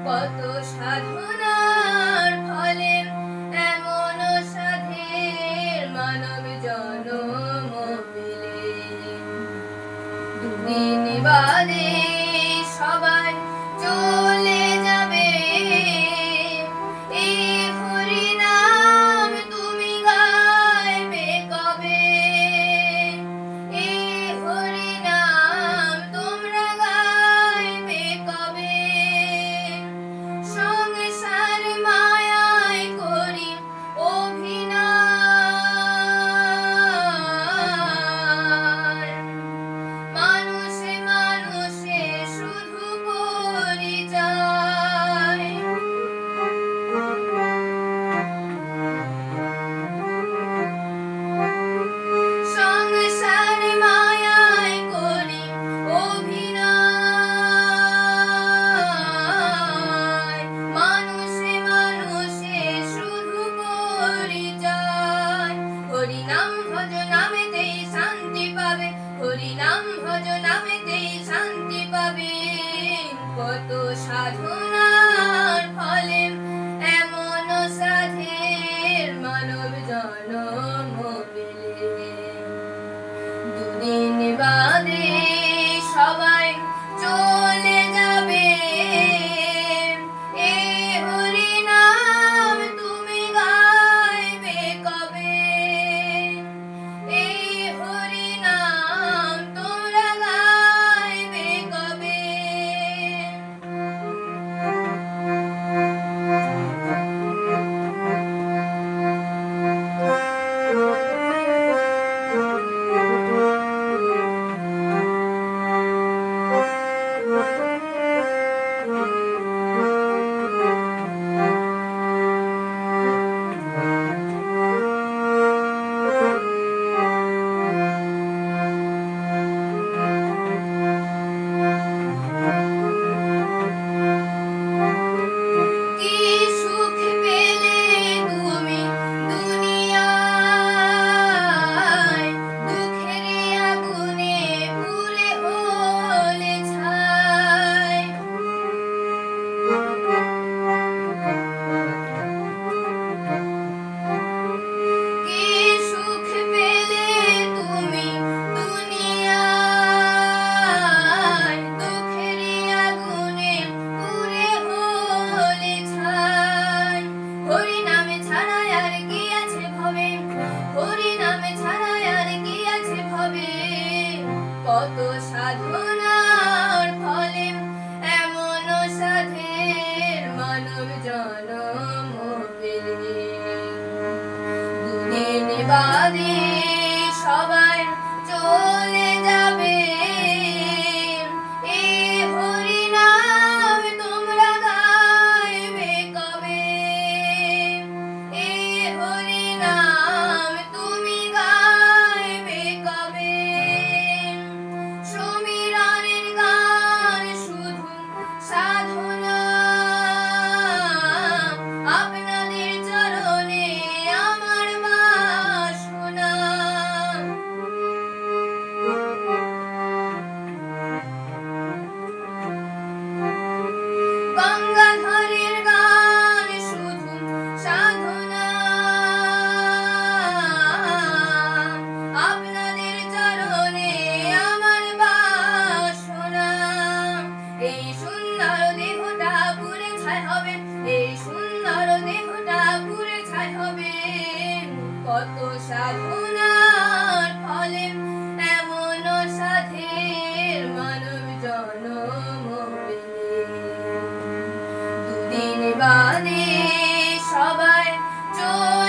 কত সাধনার ফলে এমন সাধের মানব জনম পেলে। দুদিন বাদে সবাই চলে যাবে, এই হরি নাম তুমি গাইবে কবে? এই হরি নাম তোমরা গাইবে কবে? সংসার মায়ায় করি অভিনয়, মানুষে মানুষে শুধু পরিচয়। সংসার মায়ায় করি অভিনয়, মানুষে মানুষে শুধু পরিচয়। হরি নাম ভজ নামেতেই শান্তি পাবে, হরি নাম ভজ নামেতেই শান্তি পাবে। কত সাধনার ফলে এমন সাধের মানব জনম পেলে। দুদিন বাদে সবাই চলে যাবে, এ হরি নাম তুমি গাইবে কবে? এই হরি নাম তোমরা গাইবে কবে? কি সুখ পেলে তুমি দুনিয়ায়, দুঃখের আগুনে পুড়ে হলে ছাই। কি সুখ পেলে তুমি দুনিয়ায়, দুঃখের আগুনে পুড়ে হলে ছাই। হরি নামে ছাড়া আর কি আছে ভবে, হরি নামে ছাড়া আর কি আছে ভবে? কত সাধনার ফলে এমন সাধের মানব জনম পেলে। দুদিন বাদে সবাই চলে যাবে, এ হরি নাম তোমরা গাইবে কবে? এ হরি নাম তুমি গাইবে কবে? সমীরণের গান শুধু সাধনা, আপনাদের চরণে আমার বাসনা। গঙ্গাধরের গান শুধু সাধনা, আপনাদের চরণে আমার বাসনা। এই সুন্দর দেহটা পুড়ে ছাই হবে, এই সুন্দর দেহটা পুড়ে ছাই হবে। কত সাধনার ফলে এমন সাধের মানব জনম পেলে। দুদিন বাদে সবাই চলে